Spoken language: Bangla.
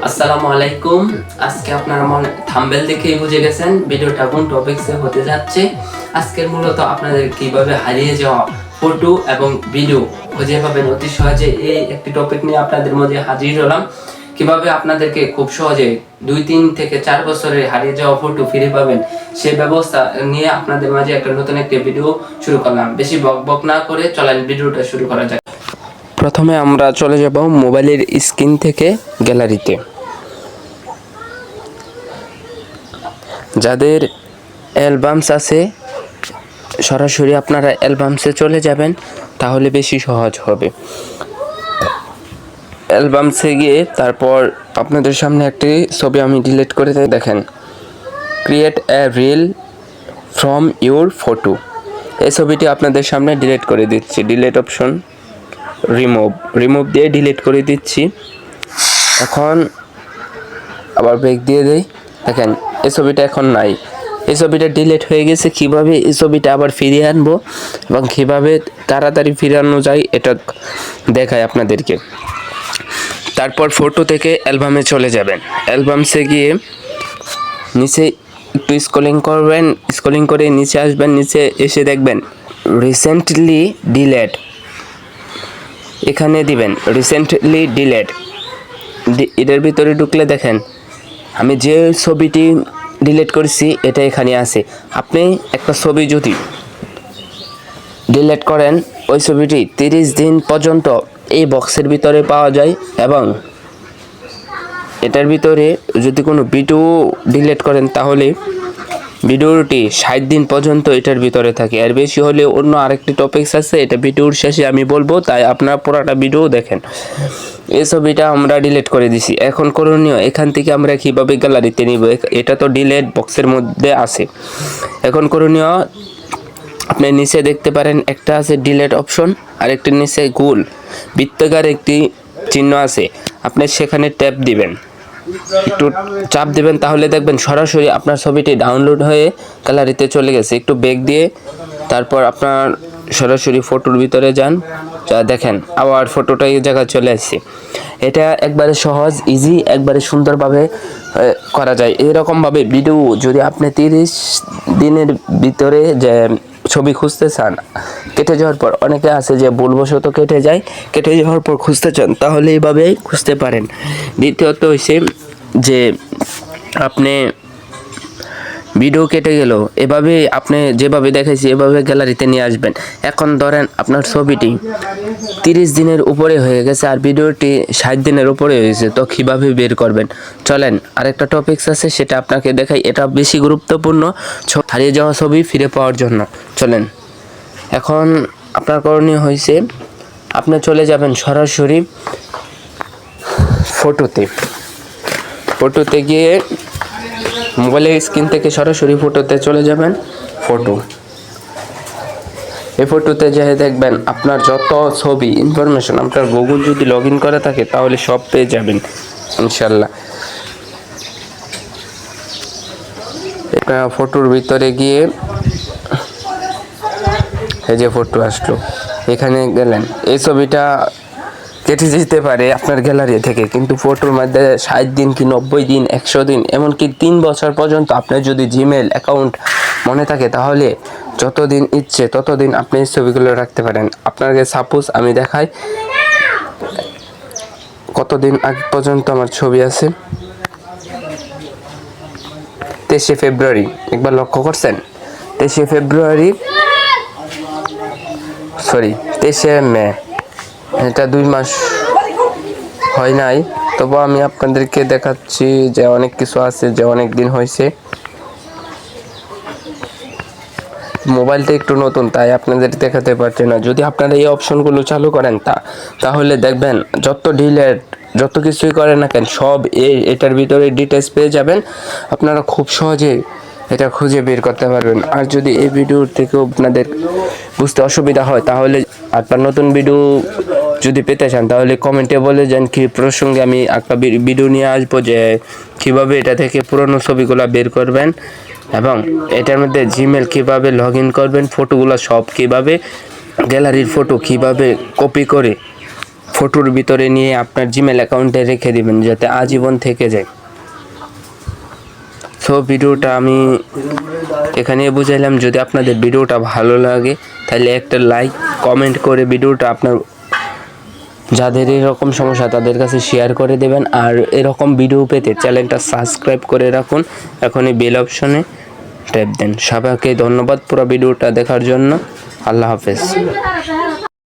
আসসালামু আলাইকুম। আজকে আপনারা থাম্বনেল দেখেই বুঝে গেছেন ভিডিওটা কোন টপিকসে হতে যাচ্ছে। আজকের মূলত আপনাদের কিভাবে হারিয়ে যাওয়া ফটো এবং ভিডিও খুঁজে পাবেন অতি সহজে, এই একটি টপিক নিয়ে আপনাদের মধ্যে হাজির হলাম। কিভাবে আপনাদেরকে খুব সহজে 2-3 থেকে 4 বছরে হারিয়ে যাওয়া ফটো ফিরে পাবেন সেই ব্যবস্থা নিয়ে আপনাদের মাঝে একটা নতুন একটি ভিডিও শুরু করলাম। বেশি বকবক না করে চলেন ভিডিওটা শুরু করা যাক। প্রথমে আমরা চলে যাব মোবাইলের স্ক্রিন থেকে গ্যালারিতে। যাদের অ্যালবামস আছে সরাসরি আপনারা অ্যালবামসে চলে যাবেন, তাহলে বেশি সহজ হবে। অ্যালবামসে গিয়ে তারপর আপনাদের সামনে একটি ছবি আমি ডিলিট করে দেখেন, create a reel from your photo. এই ছবিটি আপনাদের সামনে ডিলিট করে দিচ্ছি। ডিলিট অপশন, রিমুভ দিয়ে ডিলিট করে দিচ্ছি। এখন আবার ব্যাক দিয়ে দেই। দেখেন এই ছবিটা এখন নাই, এই ছবিটা ডিলিট হয়ে গেছে। কিভাবে এই ছবিটা আবার ফিরিয়ে আনবো এবং কিভাবে তাড়াতাড়ি ফিরানো যায় এটা দেখাই আপনাদেরকে। তারপর ফটো থেকে অ্যালবামে চলে যাবেন। অ্যালবামসে গিয়ে নিচে একটু স্ক্রলিং করবেন, স্ক্রলিং করে নিচে আসবেন। নিচে এসে দেখবেন রিসেন্টলি ডিলেট, এখানে দিবেন রিসেন্টলি ডিলেট। এটার ভিতরে ঢুকলে দেখেন আমি যে ছবিটি ডিলিট করেছি এটা এখানে আছে। আপনি একটা ছবি যদি ডিলিট করেন ওই ছবিটি 30 দিন পর্যন্ত এই বক্সের ভিতরে পাওয়া যায়, এবং এটার ভিতরে যদি কোনো ভিডিও ডিলিট করেন তাহলে ভিডিওটি 60 দিন পর্যন্ত এটার ভিতরে থাকে। আর বেশি হলে অন্য আরেকটি টপিকস আছে, এটা ভিডিওর শেষে আমি বলবো, তাই আপনারা পুরোটা ভিডিও দেখেন। এই ছবিটা আমরা ডিলিট করে দিছি। এখন করণীয়, এখান থেকে আমরা কিভাবে গ্যালারিতে নিব? এটা তো ডিলিট বক্সের মধ্যে আছে। এখন করণীয়, আপনি নিচে দেখতে পারেন একটা আছে ডিলিট অপশন, আর একটি নিচে গোল বৃত্তাকার একটি চিহ্ন আছে। আপনি সেখানে ট্যাপ দিবেন, একটু চাপ দিবেন, তাহলে দেখবেন সরাসরি আপনার ছবিটি ডাউনলোড হয়ে গ্যালারিতে চলে গেছে। একটু ব্যাক দিয়ে তারপর আপনার সরাসরি ফটোর ভিতরে যান, যা দেখেন আবার ফটোটা এই জায়গায় চলে আসছে। এটা একবারে সহজ, ইজি, একবারে সুন্দরভাবে করা যায়। এরকমভাবে ভিডিও যদি আপনি 30 দিনের ভিতরে যে ছবি খুঁজতে চান, কেটে যাওয়ার পর অনেকে আছে যে ভুলবশত কেটে যায়, কেটে যাওয়ার পর খুঁজতে চান, তাহলে এইভাবেই খুঁজতে পারেন। দ্বিতীয়ত হচ্ছে যে আপনি ভিডিও কেটে গেল, এভাবে আপনি যেভাবে দেখাইছি এভাবে গ্যালারিতে নিয়ে আসবেন। এখন ধরেন আপনার ছবিটি 30 দিনের উপরে হয়ে গেছে আর ভিডিওটি 60 দিনের উপরে হয়েছে, তো কীভাবে বের করবেন? চলেন আরেকটা টপিকস আছে সেটা আপনাকে দেখাই। এটা বেশি গুরুত্বপূর্ণ হারিয়ে যাওয়া ছবি ফিরে পাওয়ার জন্য। চলেন, এখন আপনার করণীয় হয়েছে আপনি চলে যাবেন সরাসরি ফটোতে গিয়ে মোবাইলের স্ক্রিন থেকে সরাসরি ফটোতে চলে যাবেন। এই ফটোতে যেয়ে দেখবেন আপনার যত ছবি ইনফরমেশন, আপনার গুগল যদি লগ ইন করা থাকে তাহলে সব পেয়ে যাবেন ইনশাল্লাহ। এটা ফটোর ভিতরে গিয়ে এই যে ফটো আসলো, এখানে গেলেন। এই ছবিটা কেটে যেতে পারে আপনার গ্যালারি থেকে, কিন্তু ফটোর মধ্যে 60 দিন কি 90 দিন 100 দিন এমনকি 3 বছর পর্যন্ত আপনার যদি জিমেল অ্যাকাউন্ট মনে থাকে তাহলে যতদিন ইচ্ছে ততদিন আপনি এই ছবিগুলো রাখতে পারেন। আপনাকে সাপোজ আমি দেখাই কতদিন আগে পর্যন্ত আমার ছবি আছে। 23শে ফেব্রুয়ারি, একবার লক্ষ্য করছেন? 23শে মে, এটা 2 মাস হয় নাই, তবু আমি আপনাদেরকে দেখাচ্ছি যে অনেক কিছু আছে, যে অনেক দিন হয়েছে। মোবাইলটা একটু নতুন তাই আপনাদের দেখাতে পারছি না। যদি আপনারা এই অপশনগুলো চালু করেন তাহলে দেখবেন যত কিছুই করেন না কেন সব এটার ভিতরে ডিটেলস পেয়ে যাবেন। আপনারা খুব সহজে এটা খুঁজে বের করতে পারবেন। আর যদি এই ভিডিওর থেকেও আপনাদের বুঝতে অসুবিধা হয় তাহলে আপনার নতুন ভিডিও যদি পেতে চান তাহলে কমেন্টে বলে যান কি প্রসঙ্গে আমি একটা ভিডিও নিয়ে আসবো, যে কীভাবে এটা থেকে পুরনো ছবিগুলো বের করবেন এবং এটার মধ্যে জিমেল কীভাবে লগ ইন করবেন, ফটোগুলো সব কীভাবে, গ্যালারির ফটো কীভাবে কপি করে ফটোর ভিতরে নিয়ে আপনার জিমেল অ্যাকাউন্টে রেখে দিবেন যাতে আজীবন থেকে যায়। সো ভিডিওটা আমি এখানে বুঝাইলাম। যদি আপনাদের ভিডিওটা ভালো লাগে তাহলে একটা লাইক কমেন্ট করে ভিডিওটা আপনার যাদের এরকম সমস্যা তাদের কাছে শেয়ার করে দেবেন। আর এরকম ভিডিও পেতে চ্যানেলটা সাবস্ক্রাইব করে রাখুন, এখনই বেল অপশনে ট্যাপ দেন। সবাইকে ধন্যবাদ পুরো ভিডিওটা দেখার জন্য। আল্লাহ হাফেজ।